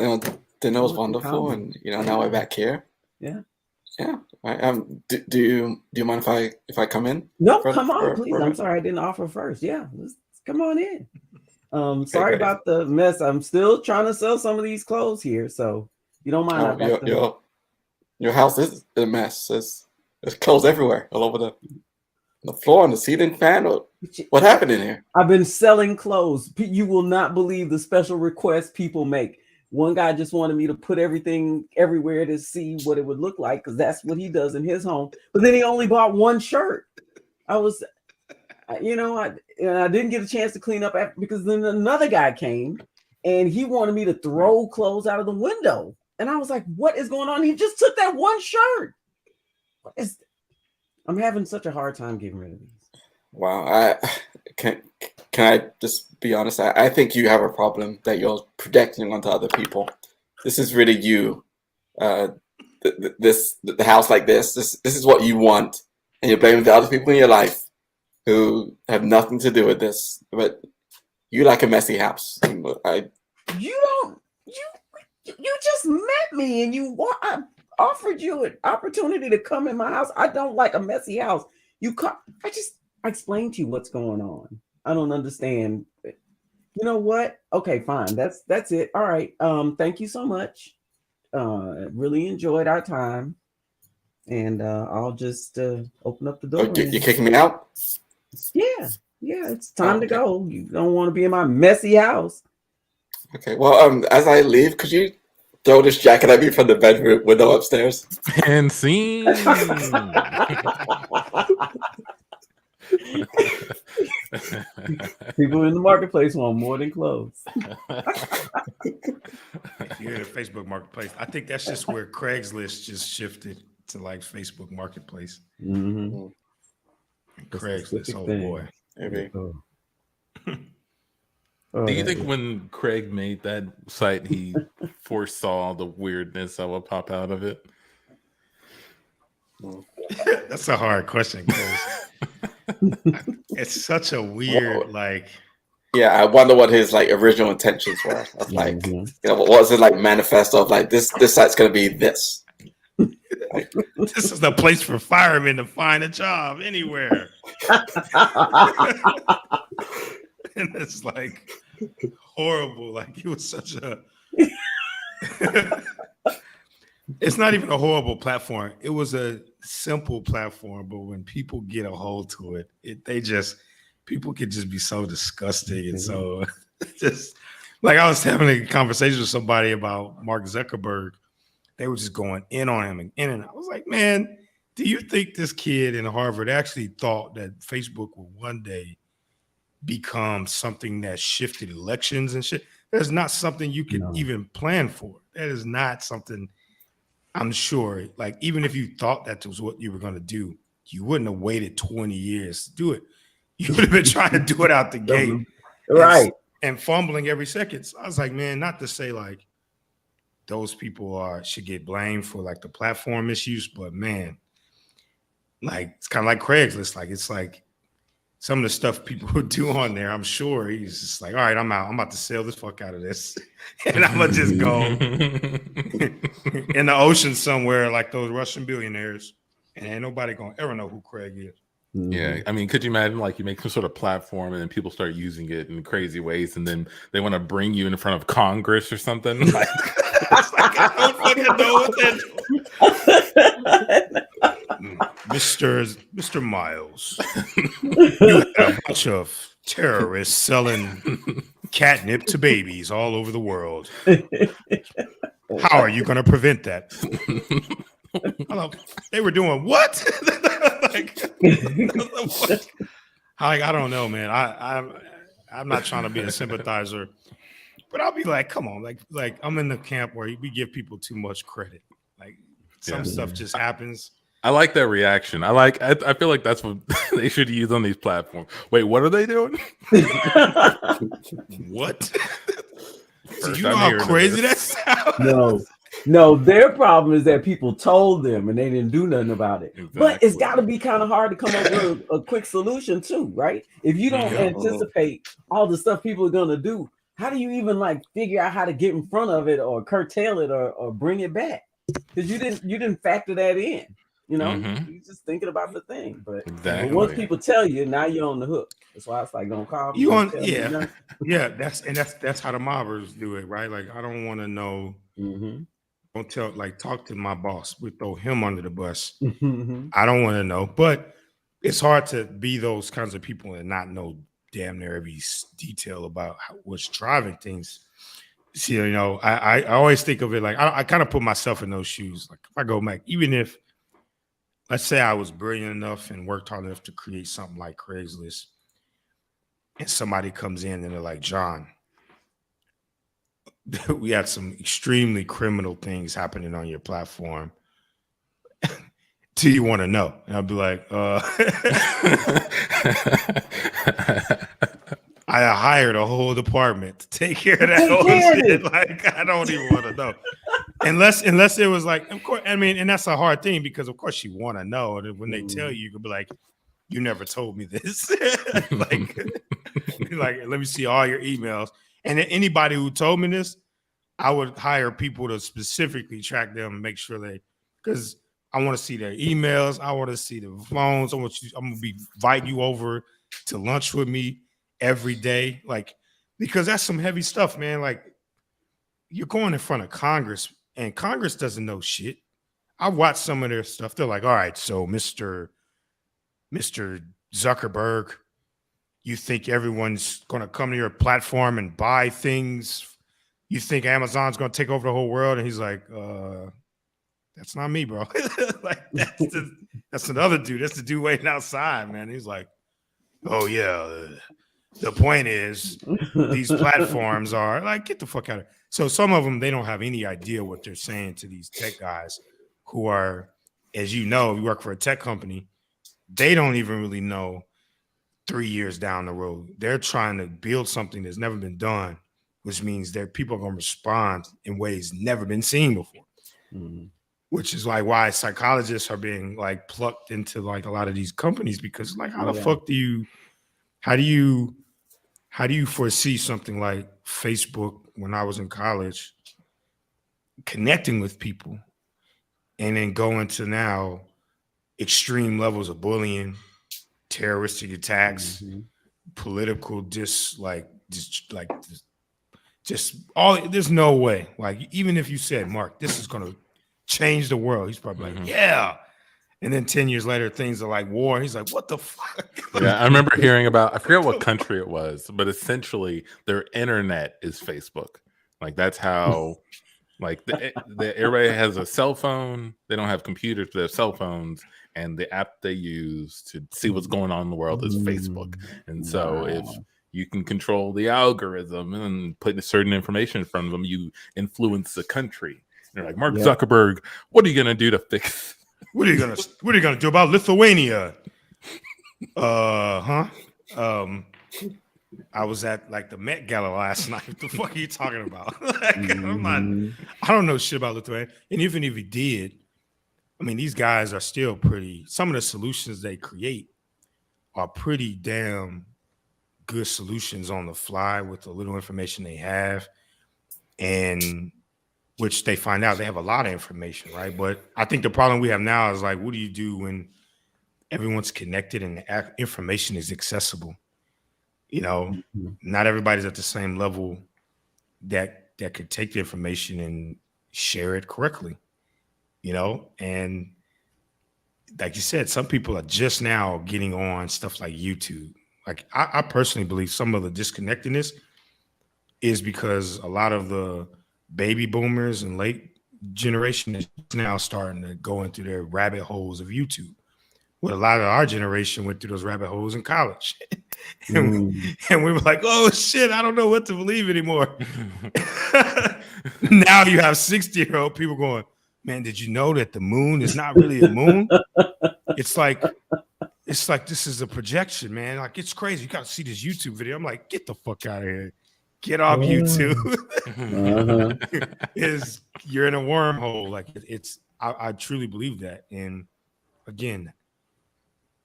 dinner was wonderful, and now we're back here. Yeah. Do you mind if I come in? No, come on, please. I'm sorry I didn't offer first. Yeah, let's come on in. Sorry about the mess. I'm still trying to sell some of these clothes here, so you don't mind. Your house is a mess. There's clothes everywhere, all over the floor and the ceiling fan. What happened in here? I've been selling clothes. You will not believe the special requests people make. One guy just wanted me to put everything everywhere to see what it would look like, because that's what he does in his home. But then he only bought one shirt. I didn't get a chance to clean up because then another guy came and he wanted me to throw clothes out of the window. And I was like, what is going on? He just took that one shirt. I'm having such a hard time getting rid of these. Wow. Can I just be honest? I think you have a problem that you're projecting onto other people. This is really you. The house like this is what you want, and you're blaming the other people in your life who have nothing to do with this. But you like a messy house. You just met me, and I offered you an opportunity to come in my house. I don't like a messy house. I explained to you what's going on. I don't understand. You know what? Okay, fine. That's it. All right. Thank you so much. Really enjoyed our time. And I'll just open up the door. You're kicking me out? Yeah. It's time to go. You don't want to be in my messy house. Okay. Well, as I leave, could you throw this jacket at me from the bedroom window upstairs? And scene. People in the marketplace want more than clothes. You're in the Facebook Marketplace. I think that's just where Craigslist just shifted to like Facebook Marketplace. Mm-hmm. Craigslist, oh boy. Maybe. Do you think when Craig made that site, he foresaw the weirdness that would pop out of it? That's a hard question, because it's such a weird, Yeah, I wonder what his original intentions were. Of what was it manifesto of this site's gonna be this. This is the place for firemen to find a job anywhere. And it's horrible. It was such a it's not even a horrible platform. It was a simple platform, but when people get a hold to it, people could just be so disgusting. And so just I was having a conversation with somebody about Mark Zuckerberg. They were just going in on him and in. And I was like, man, do you think this kid in Harvard actually thought that Facebook would one day become something that shifted elections and shit? That's not something you can even plan for. That is not something, I'm sure, even if you thought that was what you were going to do, you wouldn't have waited 20 years to do it. You would have been trying to do it out the gate. Right. And fumbling every second. So I was like, man, not to say those people should get blamed for the platform misuse, but man, it's kind of like Craigslist. It's some of the stuff people would do on there. I'm sure he's just all right, I'm out. I'm about to sail this fuck out of this. And I'm going to just go in the ocean somewhere like those Russian billionaires. And ain't nobody going to ever know who Craig is. Yeah, I mean, could you imagine you make some sort of platform and then people start using it in crazy ways, and then they want to bring you in front of Congress or something? I don't fucking know what that. Mr. Miles, you have a bunch of terrorists selling catnip to babies all over the world. How are you going to prevent that? They were doing what? What? I don't know, man. I'm not trying to be a sympathizer, but I'll be come on, I'm in the camp where we give people too much credit. Some stuff just happens. I like that reaction. I feel like that's what they should use on these platforms. Wait, what are they doing? What? Do you know how crazy that sounds? No. No, their problem is that people told them and they didn't do nothing about it. Exactly. But it's got to be kind of hard to come up with a quick solution too, right? If you don't anticipate all the stuff people are gonna do, how do you even like figure out how to get in front of it or curtail it or bring it back? Because you didn't factor that in. You know, you're just thinking about the thing. But once people tell you, now you're on the hook. That's why it's like, don't call me. That's how the mobbers do it, right? Like, I don't want to know. Don't tell, like, talk to my boss. We throw him under the bus. I don't want to know. But it's hard to be those kinds of people and not know damn near every detail about what's driving things. See, you know, I always think of it like I kind of put myself in those shoes. Like, if I go back, even if, let's say I was brilliant enough and worked hard enough to create something like Craigslist, and somebody comes in and they're like, John, we had some extremely criminal things happening on your platform. Do you want to know? And I'll be like, I hired a whole department to take care of that whole shit. Like, I don't even want to know. Unless it was like, of course, I mean, and that's a hard thing because of course you want to know. And when they tell you, you could be like, you never told me this. like, let me see all your emails. And anybody who told me this, I would hire people to specifically track them and make sure because I want to see their emails. I want to see the phones. I'm going to be inviting you over to lunch with me every day. Like, because that's some heavy stuff, man. Like, you're going in front of Congress and Congress doesn't know shit. I watched some of their stuff. They're like, all right, so Mr. Zuckerberg, you think everyone's going to come to your platform and buy things? You think Amazon's going to take over the whole world? And he's like, that's not me, bro. Like, that's another dude. That's the dude waiting outside, man. He's like, oh, yeah. The point is these platforms are like, get the fuck out of here. So some of them, they don't have any idea what they're saying to these tech guys who are, as you know, you work for a tech company. They don't even really know 3 years down the road. They're trying to build something that's never been done, which means that people are going to respond in ways never been seen before. Which is like why psychologists are being like plucked into like a lot of these companies, because like, how the fuck how do you foresee something like Facebook when I was in college connecting with people and then going to now extreme levels of bullying, terroristic attacks, political just all, there's no way. Like, even if you said, Mark, this is going to change the world, he's probably like, yeah. And then 10 years later, things are like war. He's like, what the fuck? Yeah, I remember hearing about, I forget what country it was, but essentially their internet is Facebook. Like, that's how, like, everybody has a cell phone. They don't have computers, but they have cell phones. And the app they use to see what's going on in the world is Facebook. And so if you can control the algorithm and put certain information in front of them, you influence the country. And they're like, Mark Zuckerberg, what are you going to do to fix? What are you gonna do about Lithuania? I was at like the Met Gala last night. What the fuck are you talking about? Like, I don't know shit about Lithuania. And even if he did, I mean, these guys are still some of the solutions they create are pretty damn good solutions on the fly with the little information they have. And which they find out they have a lot of information, right? But I think the problem we have now is like, what do you do when everyone's connected and the information is accessible? You know, not everybody's at the same level that could take the information and share it correctly, you know? And like you said, some people are just now getting on stuff like YouTube. Like, I personally believe some of the disconnectedness is because a lot of the baby boomers and late generation is now starting to go into their rabbit holes of YouTube. Well, a lot of our generation went through those rabbit holes in college. and we were like, oh shit, I don't know what to believe anymore. Now you have 60-year-old people going, man, did you know that the moon is not really a moon? It's like this is a projection, man. Like, it's crazy. You got to see this YouTube video. I'm like, get the fuck out of here. Get off YouTube. Uh-huh. You're in a wormhole. Like I truly believe that. And again,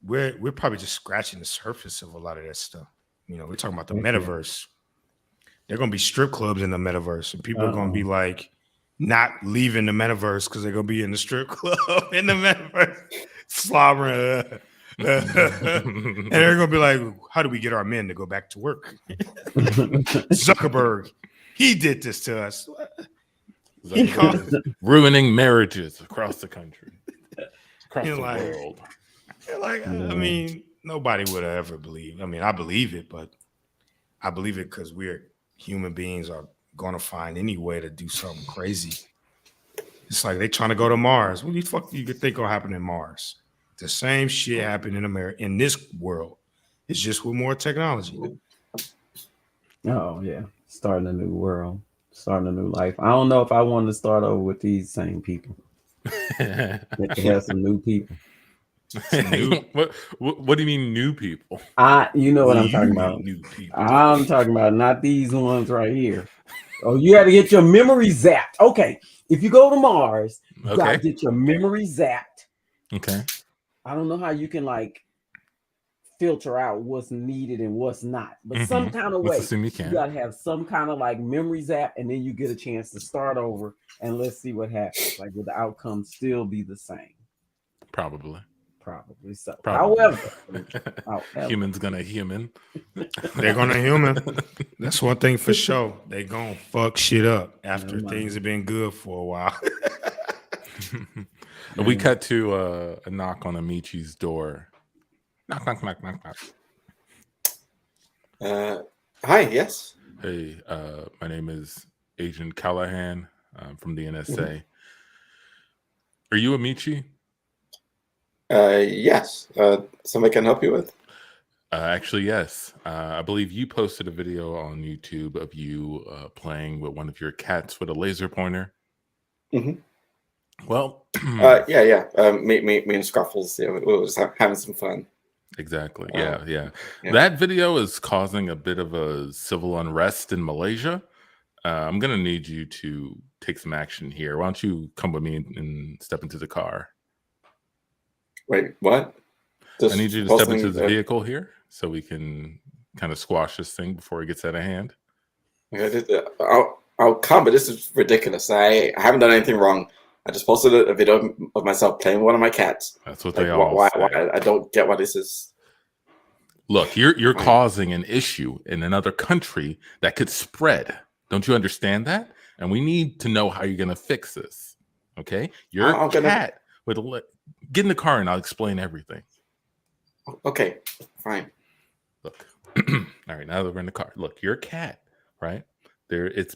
we're probably just scratching the surface of a lot of that stuff. You know, we're talking about the metaverse. They're gonna be strip clubs in the metaverse, and people are gonna be like not leaving the metaverse because they're gonna be in the strip club in the metaverse, slobbering. And they're gonna be like, how do we get our men to go back to work? Zuckerberg, he did this to us. Ruining marriages across the country, across the world. Like, I mean, nobody would ever believe. I mean, I believe it, but I believe it because we're human beings are gonna find any way to do something crazy. It's like they trying to go to Mars. What the fuck do you think will happen in Mars? The same shit happened in America, in this world. It's just with more technology. Oh yeah, starting a new world, starting a new life. I don't know if I want to start over with these same people. Get to have some new people. What do you mean new people? You know what I'm talking about. New people. I'm talking about not these ones right here. Oh, you got to get your memory zapped. Okay, if you go to Mars, you got to get your memory zapped. Okay. I don't know how you can like filter out what's needed and what's not, but some kind of way you got to have some kind of like memory zap, and then you get a chance to start over, and let's see what happens. Like, will the outcome still be the same? Probably so. Probably. However, Human's gonna human. They're gonna human. That's one thing for sure. They gonna fuck shit up after things have been good for a while. We cut to a knock on Amichi's door. Knock, knock, knock, knock, knock. Hi, yes. Hey, my name is Agent Callahan. I'm from the NSA. Are you Amici? Yes. Somebody can help you with? Actually, yes. I believe you posted a video on YouTube of you playing with one of your cats with a laser pointer. Mm-hmm. Well, yeah. Me and Scruffles, we were just having some fun. Exactly. Yeah. That video is causing a bit of a civil unrest in Malaysia. I'm gonna need you to take some action here. Why don't you come with me and step into the car? Wait, what? I need you to step into the vehicle here so we can kind of squash this thing before it gets out of hand. I'll come, but this is ridiculous. I haven't done anything wrong. I just posted a video of myself playing with one of my cats. That's what they all say. Why? I don't get why this is. Look, you're causing an issue in another country that could spread. Don't you understand that? And we need to know how you're going to fix this. Okay? You're a cat. Get in the car and I'll explain everything. Okay, fine. Look. All right, now that we're in the car. Look, you're a cat, right? It's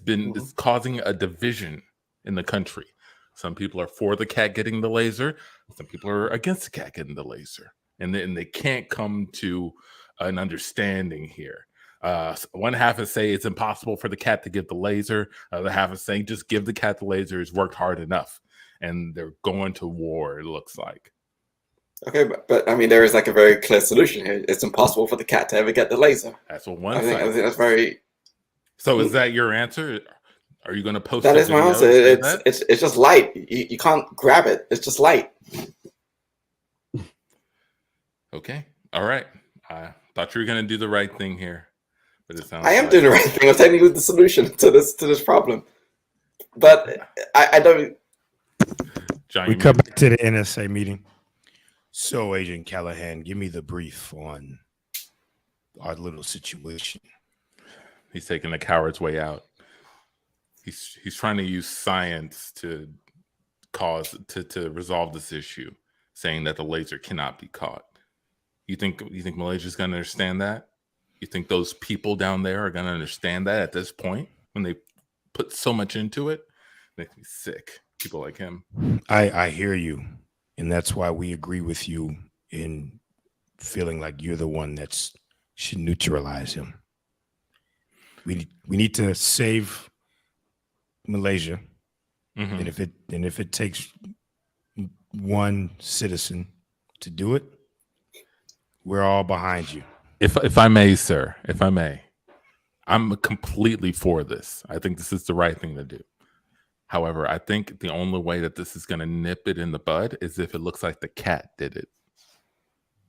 causing a division in the country. Some people are for the cat getting the laser. Some people are against the cat getting the laser. And they can't come to an understanding here. One half is saying it's impossible for the cat to get the laser. The other half is saying just give the cat the laser. It's worked hard enough. And they're going to war, it looks like. Okay, but I mean, there is like a very clear solution here. It's impossible for the cat to ever get the laser. That's what one I side think that's very... So is that your answer? Are you going to post that? Is my answer. It's just light. You can't grab it. It's just light. Okay. All right. I thought you were going to do the right thing here, but it sounds. I am doing the right thing. I'm telling you the solution to this problem, but I don't. John, we come back to the NSA meeting. So, Agent Callahan, give me the brief on our little situation. He's taking the coward's way out. He's trying to use science to resolve this issue, saying that the laser cannot be caught. You think Malaysia's going to understand that? You think those people down there are going to understand that at this point when they put so much into it? Makes me sick. People like him. I hear you, and that's why we agree with you in feeling like you're the one that should neutralize him. We need to save Malaysia, and if it takes one citizen to do it, we're all behind you. If I may, sir, if I may, I'm completely for this. I think this is the right thing to do. However, I think the only way that this is going to nip it in the bud is if it looks like the cat did it.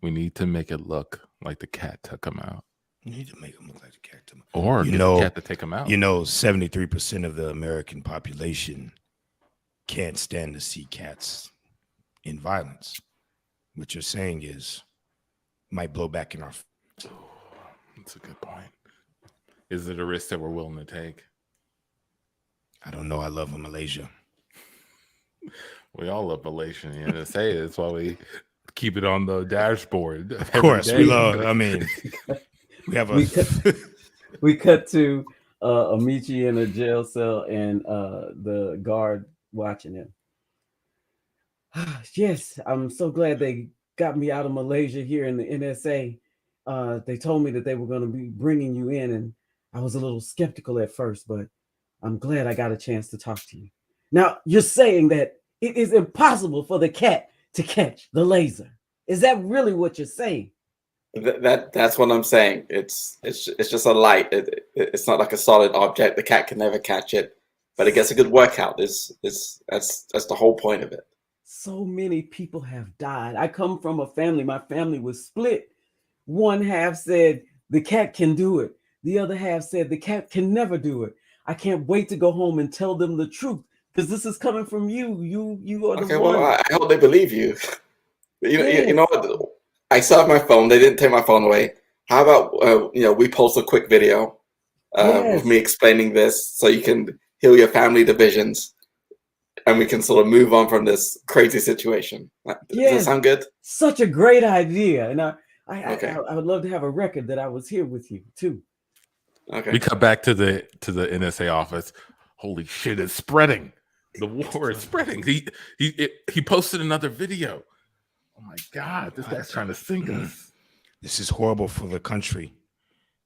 We need to make it look like the cat took him out. You need to make him look like the cat. Or get the cat to take him out. 73% of the American population can't stand to see cats in violence. What you're saying is might blow back in our. That's a good point. Is it a risk that we're willing to take? I don't know. I love Malaysia. We all love Malaysia in the NSA. That's why we keep it on the dashboard. Of course, we love. I mean, we have a. We cut to Amici in a jail cell and the guard watching him. Yes, I'm so glad they got me out of Malaysia here in the NSA. They told me that they were going to be bringing you in, and I was a little skeptical at first, but I'm glad I got a chance to talk to you. Now, you're saying that it is impossible for the cat to catch the laser. Is that really what you're saying? That's what I'm saying. It's just a light. It's not like a solid object. The cat can never catch it, but it gets a good workout. That's the whole point of it. So many people have died. I come from a family. My family was split. One half said the cat can do it. The other half said the cat can never do it. I can't wait to go home and tell them the truth because this is coming from you. You are the one. Well, I hope they believe you. You know what? I still have my phone. They didn't take my phone away. How about we post a quick video of me explaining this so you can heal your family divisions, and we can sort of move on from this crazy situation. Does that sound good? Such a great idea, and I would love to have a record that I was here with you too. Okay. We cut back to the NSA office. Holy shit! It's spreading. The war is spreading. He posted another video. Oh my God, this guy's trying to sink us. This is horrible for the country.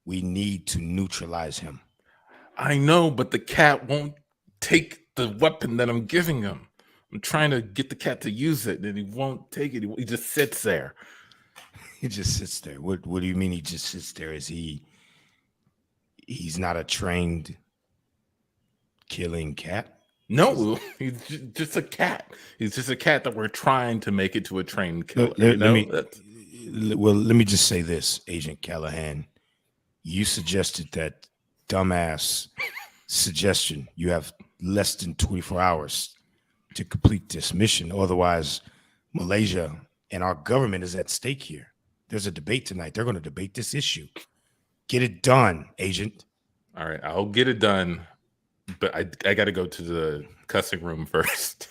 We need to neutralize him. I know, but the cat won't take the weapon that I'm giving him. I'm trying to get the cat to use it, and he won't take it. He just sits there. He just sits there. What do you mean he just sits there? Is he's not a trained killing cat? No, he's just a cat. He's just a cat that we're trying to make it to a trained killer. Let me just say this, Agent Callahan. You suggested that dumbass suggestion. You have less than 24 hours to complete this mission. Otherwise, Malaysia and our government is at stake here. There's a debate tonight. They're going to debate this issue. Get it done, Agent. All right, I'll get it done. But I got to go to the cussing room first.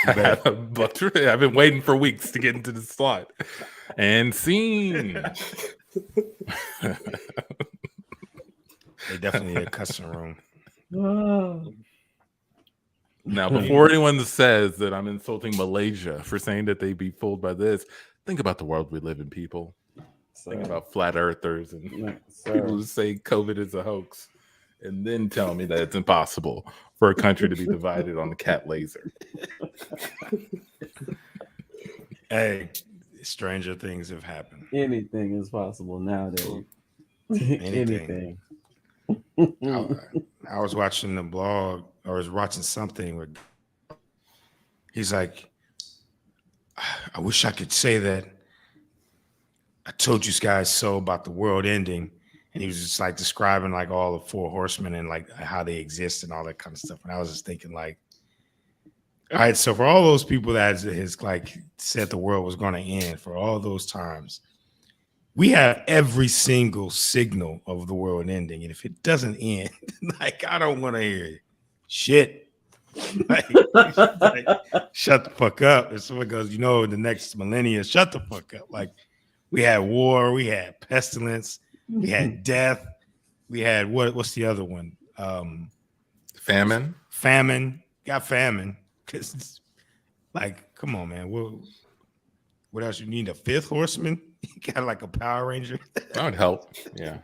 I've been waiting for weeks to get into the slot. And scene. They definitely need a cussing room. Now, before anyone says that I'm insulting Malaysia for saying that they be fooled by this, think about the world we live in, people. Think about flat earthers and people who say COVID is a hoax. And then tell me that it's impossible for a country to be divided on the cat laser. Hey, stranger things have happened. Anything is possible nowadays. Anything. I was watching the blog, or was watching something where he's like, I wish I could say that I told you guys so about the world ending. And he was just like describing like all the four horsemen and like how they exist and all that kind of stuff. And I was just thinking like, all right, so for all those people that has like said the world was going to end for all those times, we have every single signal of the world ending. And if it doesn't end, like, I don't want to hear it. Shit. Like, shut the fuck up. If someone goes, the next millennia, shut the fuck up. Like, we had war, we had pestilence, we had death. We had what's the other one? Famine. Got famine. Cause like, come on, man. What else? You need a fifth horseman? You got like a Power Ranger. That would help. Yeah.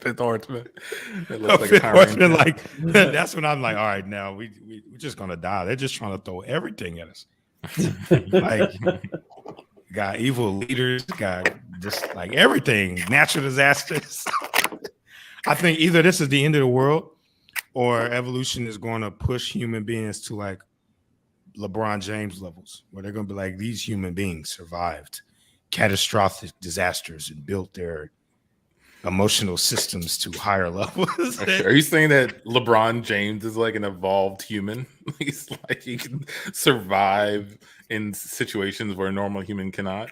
Fifth horseman. It looks like a Power Ranger. Like that's when I'm like, all right, now we're just gonna die. They're just trying to throw everything at us. Like, got evil leaders, got just like everything, natural disasters. I think either this is the end of the world or evolution is going to push human beings to like LeBron James levels, where they're going to be like, these human beings survived catastrophic disasters and built their emotional systems to higher levels. Are you saying that LeBron James is like an evolved human? He's like he can survive in situations where a normal human cannot?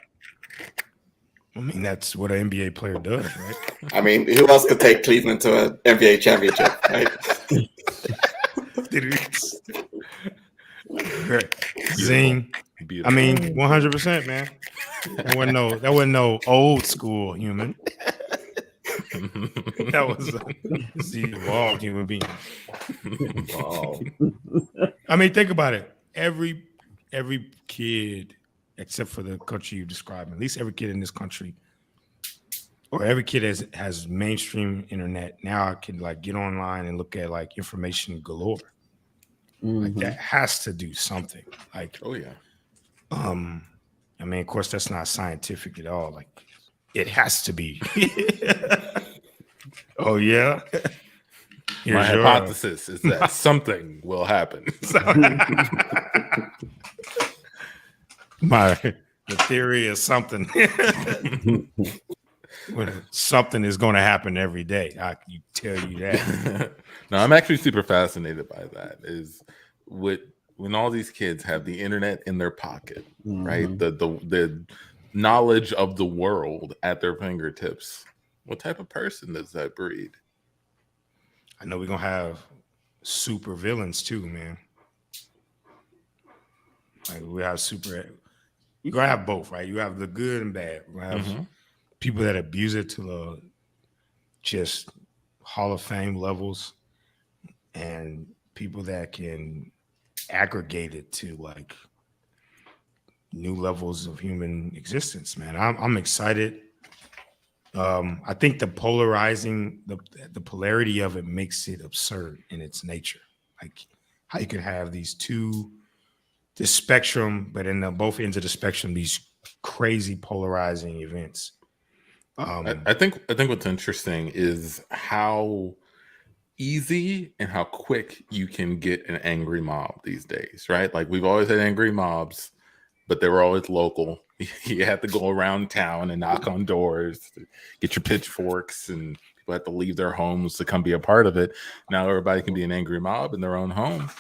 I mean, that's what an NBA player does, right? I mean, who else could take Cleveland to an NBA championship, right? Zing. I mean, 100%, man. That wasn't no old school human. That was the evolved human being. I mean, think about it. Every kid, except for the country you described, at least every kid in this country, or every kid has mainstream internet now can like get online and look at like information galore. Like that has to do something. Like, oh yeah. I mean, of course, that's not scientific at all. Like, it has to be. Oh yeah. My hypothesis is that something will happen. The theory is something. Something is going to happen every day. I can tell you that. No, I'm actually super fascinated by that. Is when all these kids have the internet in their pocket, right? The knowledge of the world at their fingertips. What type of person does that breed? I know we're gonna have super villains too, man. Like we have you're gonna have both, right? You have the good and bad. We have people that abuse it to the just Hall of Fame levels, and people that can aggregate it to like new levels of human existence, man. I'm excited. I think the polarizing, the polarity of it makes it absurd in its nature. Like how you could have this spectrum, but in both ends of the spectrum, these crazy polarizing events. I think what's interesting is how easy and how quick you can get an angry mob these days, right? Like we've always had angry mobs, but they were always local. You had to go around town and knock on doors, get your pitchforks, and people had to leave their homes to come be a part of it. Now everybody can be an angry mob in their own home,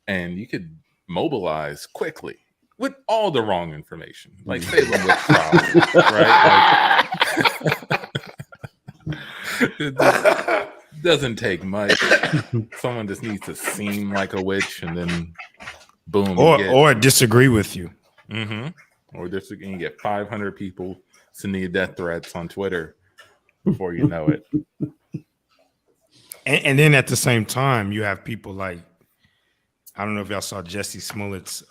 and you could mobilize quickly with all the wrong information, like Salem witch trials, right? Like, it doesn't take much. Someone just needs to seem like a witch, and then boom, or disagree with you. Or you can get 500 people sending you death threats on Twitter before you know it. And then at the same time, you have people like, I don't know if y'all saw Jesse Smollett's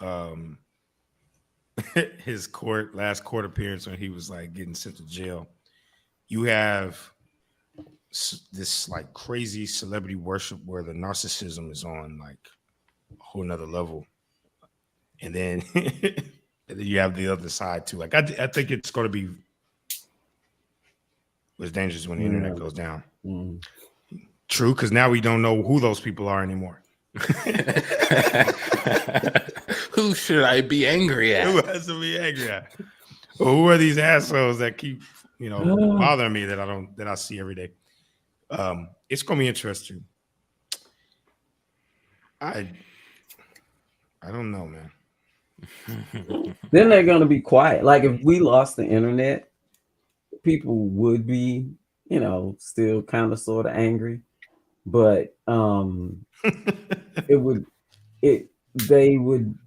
his last court appearance when he was like getting sent to jail. You have this like crazy celebrity worship where the narcissism is on like a whole nother level. And then you have the other side too. Like I think it's going to be what's dangerous when the internet goes down. True, because now we don't know who those people are anymore. Who should I be angry at? Who has to be angry at? Or who are these assholes that keep bothering me that I see every day? It's going to be interesting. I don't know, man. Then they're going to be quiet. Like if we lost the internet, people would be, still kind of sort of angry, but they would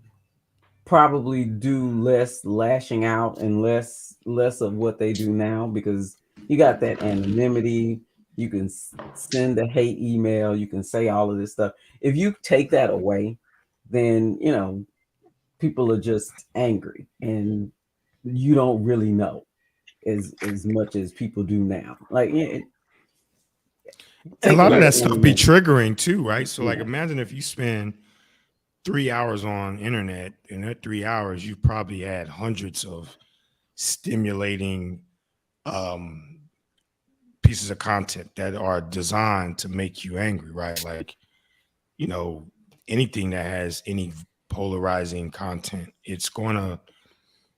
probably do less lashing out and less of what they do now, because you got that anonymity. You can send a hate email. You can say all of this stuff. If you take that away, then, people are just angry and you don't really know as much as people do now. Like a lot of that stuff be triggering too, right? So like imagine if you spend 3 hours on internet, and that 3 hours you probably had hundreds of stimulating pieces of content that are designed to make you angry, right? Like, you know, anything that has any polarizing content, it's going to,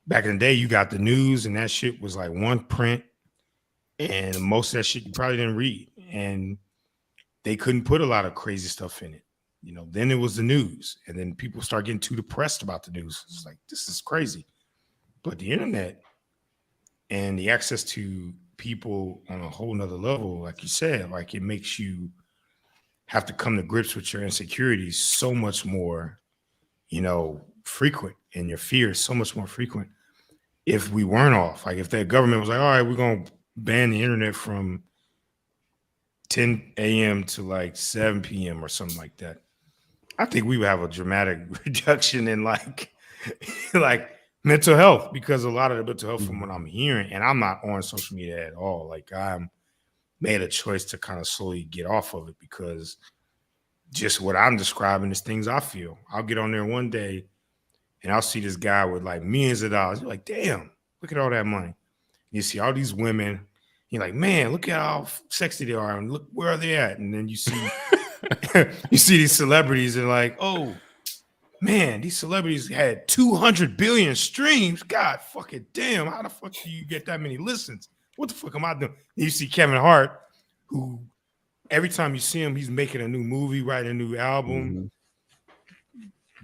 back in the day, you got the news and that shit was like one print, and most of that shit you probably didn't read, and they couldn't put a lot of crazy stuff in it. You know, then it was the news, and then people start getting too depressed about the news. It's like, this is crazy. But the internet and the access to people on a whole nother level, like you said, like it makes you have to come to grips with your insecurities so much more, you know, frequent, and your fears so much more frequent. If we weren't off, like if the government was like, all right, we're going to ban the internet from 10 a.m. to like 7 p.m. or something like that, I think we would have a dramatic reduction in like mental health, because a lot of the mental health from what I'm hearing, and I'm not on social media at all. Like I'm made a choice to kind of slowly get off of it, because just what I'm describing is things I feel. I'll get on there one day and I'll see this guy with like millions of dollars. You're like, damn, look at all that money. You see all these women. You're like, man, look at how sexy they are, and look, where are they at? And then you see you see these celebrities, and like, oh man, these celebrities had 200 billion streams. God fucking damn, how the fuck do you get that many listens? What the fuck am I doing? And you see Kevin Hart, who every time you see him, he's making a new movie, writing a new album,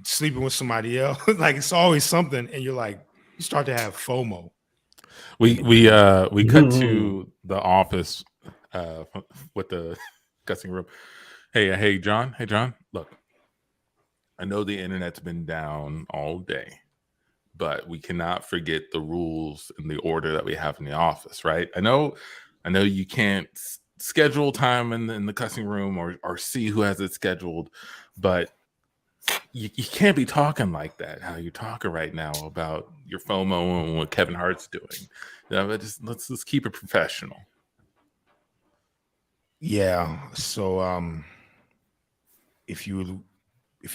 sleeping with somebody else. Like it's always something, and you're like, you start to have FOMO. We cut to the office with the cussing room. Hey John, look, I know the internet's been down all day, but we cannot forget the rules and the order that we have in the office, right? I know you can't schedule time in the cussing room or see who has it scheduled, but you can't be talking like that, how you're talking right now about your FOMO and what Kevin Hart's doing. You know, let's keep it professional. Yeah. So if you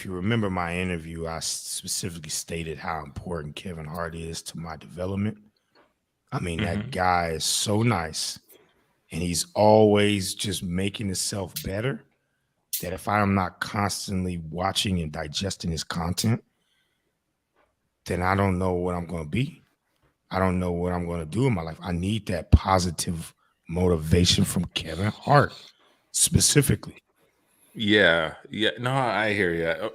remember my interview, I specifically stated how important Kevin Hart is to my development. I mean, that guy is so nice, and he's always just making himself better, that if I'm not constantly watching and digesting his content, then I don't know what I'm going to be. I don't know what I'm going to do in my life. I need that positive motivation from Kevin Hart specifically. Yeah. No, I hear you.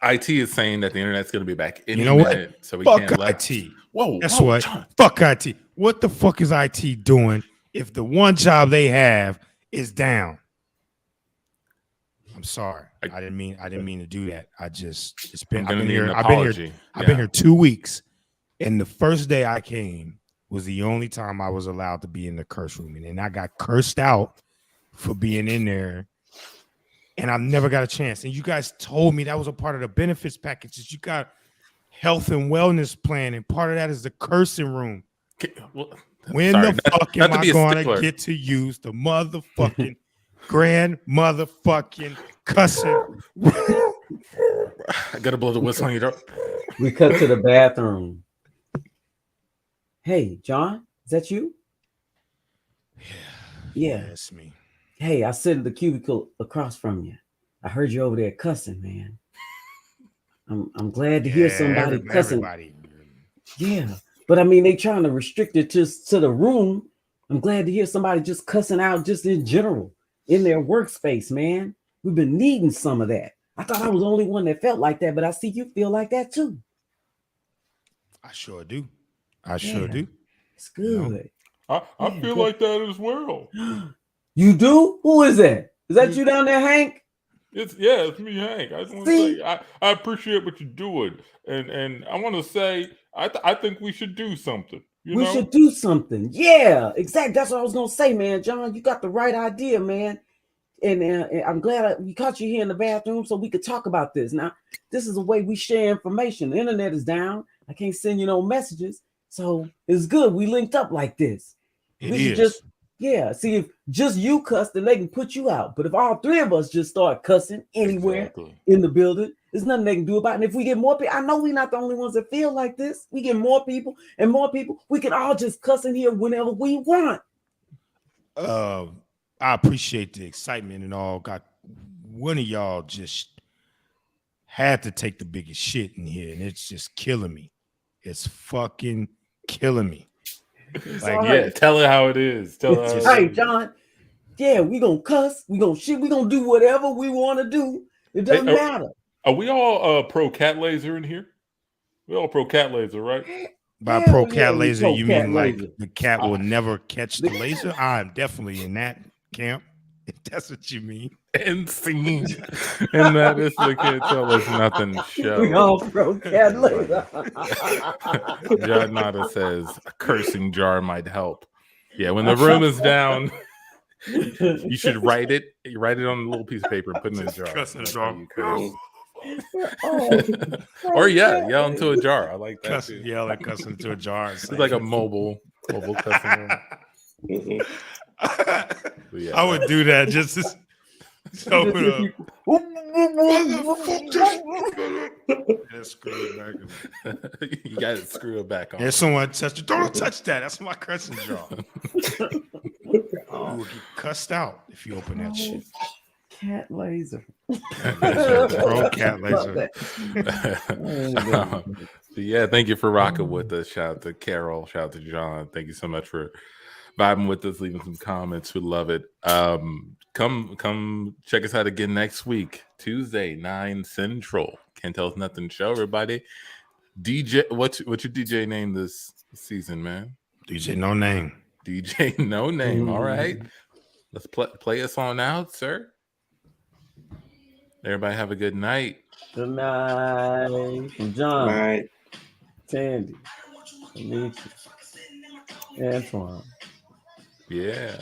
IT is saying that the internet's going to be back any minute, what? So we fuck can't let IT. Whoa, guess what? John. Fuck IT. What the fuck is IT doing if the one job they have is down? I'm sorry. I didn't mean to do that. I've been here 2 weeks, and the first day I came was the only time I was allowed to be in the curse room, and then I got cursed out for being in there, and I've never got a chance. And you guys told me that was a part of the benefits packages. You got health and wellness plan, and part of that is the cursing room. When the fuck am I going to get to use the motherfucking grand motherfucking cussing? I gotta blow the whistle on your door. We cut to the bathroom. Hey, John, is that you? Yeah, that's me. Hey, I sit in the cubicle across from you. I heard you over there cussing, man. I'm glad to hear somebody cussing. Everybody. Yeah, but I mean, they trying to restrict it just to the room. I'm glad to hear somebody just cussing out just in general in their workspace, man. We've been needing some of that. I thought I was the only one that felt like that, but I see you feel like that too. I sure do. Sure do. It's good. I feel like that as well. You do? Who is that? Is that you down there, Hank? It's me, Hank. I just want to say I appreciate what you're doing, and I want to say I think we should do something. We should do something. Yeah, exactly. That's what I was gonna say, man. John, you got the right idea, man. And I'm glad we caught you here in the bathroom so we could talk about this. Now, this is a way we share information. The internet is down. I can't send you no messages, so it's good we linked up like this. We should see if just you cuss, then they can put you out. But if all three of us just start cussing anywhere in the building, There's nothing they can do about it. And if we get more people, I know we're not the only ones that feel like this. We get more people and more people. We can all just cuss in here whenever we want. I appreciate the excitement and all. Got one of y'all just had to take the biggest shit in here, and it's just killing me. It's fucking killing me. Like, yeah, tell it how it is. Tell it how it right, is. John. Yeah, we gonna cuss, we gonna shit, we gonna do whatever we want to do. It doesn't matter. Are we all pro cat laser in here? We all pro cat laser, right? By pro cat laser, you mean like the cat will never catch the laser? I'm definitely in that camp. If that's what you mean. And scene. And that is the Can't Tell Us Nothing show. We all pro cat laser. John Nada says a cursing jar might help. Yeah, when the room is down, you should write it. You write it on a little piece of paper and put it in a jar. Cuss in a jar. Or yell into a jar. I like that too. Yell and cuss into a jar. It's like a mobile cussing room. Yeah, I would do that just to open up. You got to screw it back on. There's someone touched it. Don't touch that. That's my cussing jar. You will get cussed out if you open that shit. Cat laser. Bro, cat laser. Yeah, thank you for rocking with us. Shout out to Carol. Shout out to John. Thank you so much for vibing with us, leaving some comments. We love it. Come check us out again next week, Tuesday, 9 Central. Can't Tell Us Nothing show, everybody. DJ, what's your DJ name this season, man? DJ No Name. DJ No Name. All right. Let's play us on out, sir. Everybody have a good night. Good night. From John. Good night. Tandy. Anicia. Antoine. Yeah.